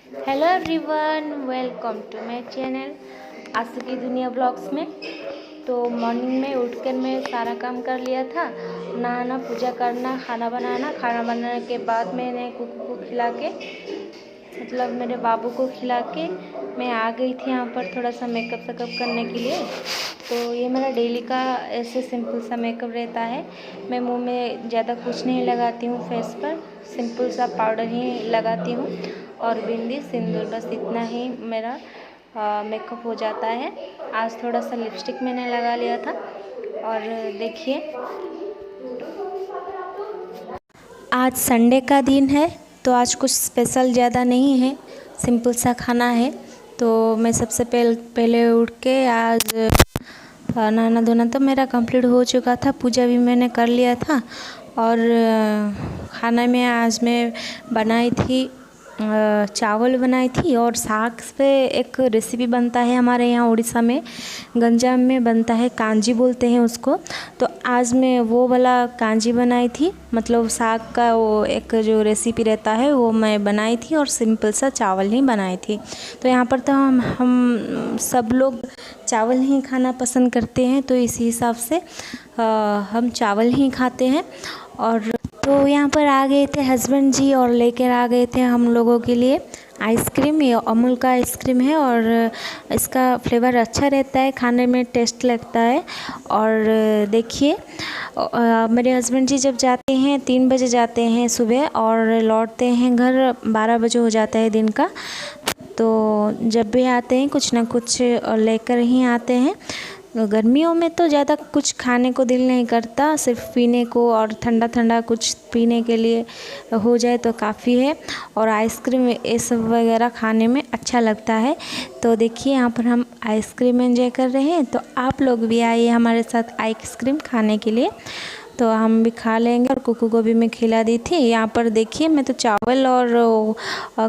Hello everyone, welcome to my channel Ashu की दुनिया blogs में। तो मॉर्निंग में उठकर मैं सारा काम कर लिया था, नहाना, पूजा करना, खाना बनाने के बाद मैंने कुकू को खिला के, मतलब मेरे बाबू को खिला के मैं आ गई थी यहाँ पर थोड़ा सा मेकअप करने के लिए। तो ये मेरा डेली का ऐसे सिंपल सा मेकअप रहता है। मैं मुंह में ज़्यादा कुछ नहीं लगाती हूँ, फेस पर सिंपल सा पाउडर ही लगाती हूँ और बिंदी, सिंदूर, बस इतना ही मेरा मेकअप हो जाता है। आज थोड़ा सा लिपस्टिक मैंने लगा लिया था। और देखिए, आज संडे का दिन है तो आज कुछ स्पेशल ज़्यादा नहीं है, सिंपल सा खाना है। तो मैं सबसे पहले उठ के आज नहाना धोना तो मेरा कंप्लीट हो चुका था, पूजा भी मैंने कर लिया था। और खाना में आज मैं बनाई थी, चावल बनाई थी और साग पे एक रेसिपी बनता है हमारे यहाँ उड़ीसा में, गंजाम में बनता है, कांजी बोलते हैं उसको। तो आज मैं वो वाला कांजी बनाई थी, मतलब साग का वो एक जो रेसिपी रहता है वो मैं बनाई थी और सिंपल सा चावल ही बनाई थी। तो यहाँ पर तो हम सब लोग चावल ही खाना पसंद करते हैं, तो इसी हिसाब से हम चावल ही खाते हैं। और तो यहाँ पर आ गए थे हस्बैंड जी और लेकर आ गए थे हम लोगों के लिए आइसक्रीम। ये अमूल का आइसक्रीम है और इसका फ्लेवर अच्छा रहता है, खाने में टेस्ट लगता है। और देखिए, मेरे हस्बैंड जी जब जाते हैं 3 बजे जाते हैं सुबह और लौटते हैं घर 12 बजे हो जाता है दिन का। तो जब भी आते हैं कुछ ना कुछ लेकर ही आते हैं। गर्मियों में तो ज़्यादा कुछ खाने को दिल नहीं करता, सिर्फ पीने को और ठंडा ठंडा कुछ पीने के लिए हो जाए तो काफ़ी है। और आइसक्रीम ये सब वगैरह खाने में अच्छा लगता है। तो देखिए, यहाँ पर हम आइसक्रीम एंजॉय कर रहे हैं, तो आप लोग भी आइए हमारे साथ आइसक्रीम खाने के लिए। तो हम भी खा लेंगे और कुकू को भी मैं खिला दी थी। यहाँ पर देखिए, मैं तो चावल और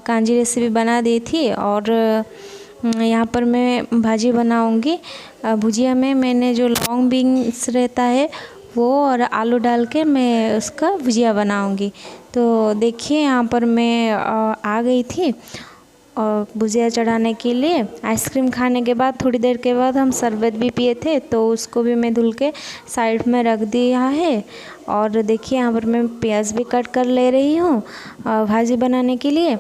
कांजी रेसिपी बना दी थी और यहाँ पर मैं भाजी बनाऊंगी। भुजिया में मैंने जो लॉन्ग बीन्स रहता है वो और आलू डाल के मैं उसका भुजिया बनाऊंगी। तो देखिए, यहाँ पर मैं आ गई थी और भुजिया चढ़ाने के लिए। आइसक्रीम खाने के बाद थोड़ी देर के बाद हम शरबत भी पिए थे, तो उसको भी मैं धुल के साइड में रख दिया है। और देखिए, यहाँ पर मैं प्याज भी कट कर ले रही हूँ भाजी बनाने के लिए।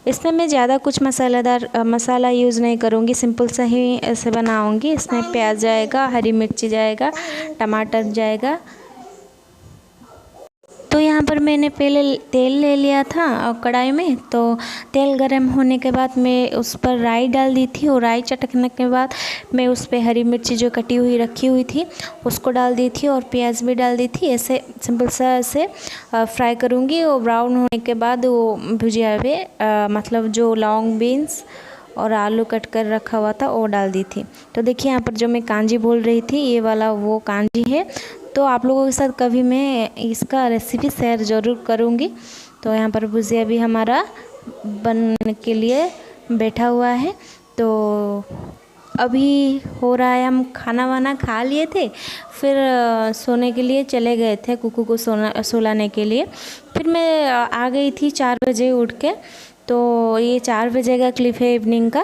इसमें मैं ज़्यादा कुछ मसाला यूज़ नहीं करूँगी, सिंपल सा ही ऐसे बनाऊँगी। इसमें प्याज जाएगा, हरी मिर्ची जाएगा, टमाटर जाएगा। तो यहाँ पर मैंने पहले तेल ले लिया था कढ़ाई में। तो तेल गरम होने के बाद मैं उस पर राई डाल दी थी और राई चटकने के बाद मैं उस पर हरी मिर्ची जो कटी हुई रखी हुई थी उसको डाल दी थी और प्याज भी डाल दी थी। ऐसे सिंपल सा ऐसे फ्राई करूँगी और ब्राउन होने के बाद वो भुजिया पे मतलब जो लॉन्ग बीन्स और आलू कट कर रखा हुआ था वो डाल दी थी। तो देखिए, यहाँ पर जो मैं कांजी बोल रही थी ये वाला वो कांजी है। तो आप लोगों के साथ कभी मैं इसका रेसिपी शेयर ज़रूर करूँगी। तो यहाँ पर भुजिया भी हमारा बनने के लिए बैठा हुआ है। तो अभी हो रहा है, हम खाना वाना खा लिए थे, फिर सोने के लिए चले गए थे कुकू को सुलाने के लिए। फिर मैं आ गई थी 4 बजे उठ के। तो ये 4 बजे का क्लिप है इवनिंग का।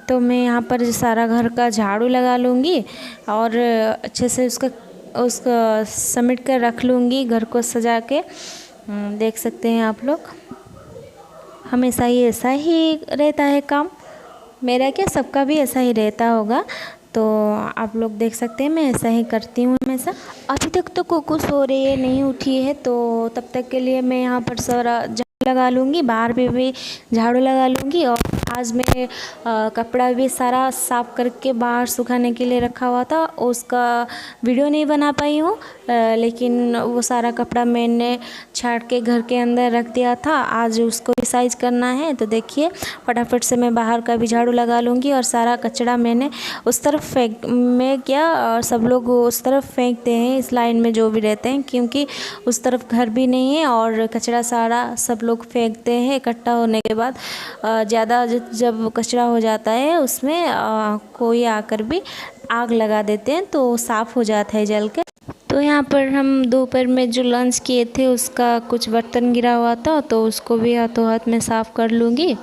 तो मैं यहाँ पर सारा घर का झाड़ू लगा लूँगी और अच्छे से उसका समेट कर रख लूँगी, घर को सजा के। देख सकते हैं आप लोग, हमेशा ही ऐसा ही रहता है काम, मेरा क्या सबका भी ऐसा ही रहता होगा। तो आप लोग देख सकते हैं मैं ऐसा ही करती हूँ हमेशा। अभी तक तो कुकू सो रही है, नहीं उठी है, तो तब तक के लिए मैं यहाँ पर सारा झाड़ू लगा लूँगी, बाहर पे भी झाड़ू लगा लूँगी। और आज मैं कपड़ा भी सारा साफ़ करके बाहर सुखाने के लिए रखा हुआ था, उसका वीडियो नहीं बना पाई हूँ, लेकिन वो सारा कपड़ा मैंने छाट के घर के अंदर रख दिया था। आज उसको भी साइज करना है। तो देखिए, फटाफट से मैं बाहर का भी झाड़ू लगा लूँगी और सारा कचरा मैंने उस तरफ सब लोग उस तरफ फेंकते हैं, इस लाइन में जो भी रहते हैं, क्योंकि उस तरफ घर भी नहीं है और कचरा सारा सब लोग फेंकते हैं। इकट्ठा होने के बाद ज़्यादा जब कचरा हो जाता है उसमें कोई आकर भी आग लगा देते हैं तो साफ़ हो जाता है जल के। तो यहाँ पर हम दोपहर में जो लंच किए थे उसका कुछ बर्तन गिरा हुआ था, तो उसको भी हाथों हाथ में साफ़ कर लूँगी।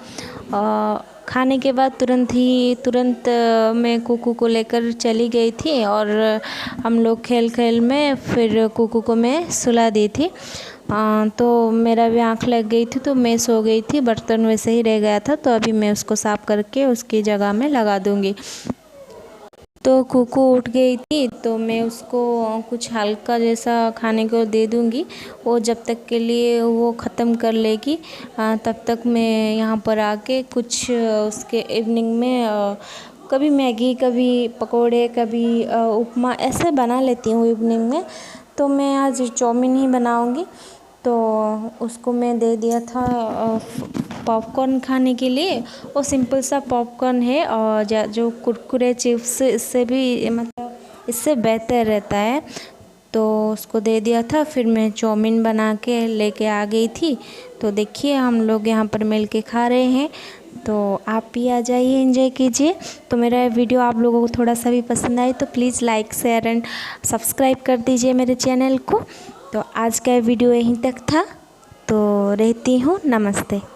खाने के बाद तुरंत मैं कुकू को लेकर चली गई थी और हम लोग खेल खेल में फिर कुकू को मैं सुला दी थी। तो मेरा भी आँख लग गई थी तो मैं सो गई थी, बर्तन वैसे ही रह गया था, तो अभी मैं उसको साफ़ करके उसकी जगह में लगा दूँगी। तो कुकू उठ गई थी तो मैं उसको कुछ हल्का जैसा खाने को दे दूँगी। वो जब तक के लिए वो ख़त्म कर लेगी तब तक मैं यहाँ पर आके कुछ उसके इवनिंग में कभी मैगी, कभी पकोड़े, कभी उपमा ऐसे बना लेती हूँ इवनिंग में। तो मैं आज चाउमीन ही बनाऊँगी, तो उसको मैं दे दिया था पॉपकॉर्न खाने के लिए। वो सिंपल सा पॉपकॉर्न है और जो कुरकुरे चिप्स इससे भी मतलब इससे बेहतर रहता है, तो उसको दे दिया था। फिर मैं चाउमीन बना के लेके आ गई थी। तो देखिए हम लोग यहाँ पर मिल के खा रहे हैं, तो आप भी आ जाइए, एंजॉय कीजिए। तो मेरा वीडियो आप लोगों को थोड़ा सा भी पसंद आए तो please like, share and subscribe कर दीजिए मेरे चैनल को। तो आज का वीडियो यहीं तक था, तो रहती हूँ, नमस्ते।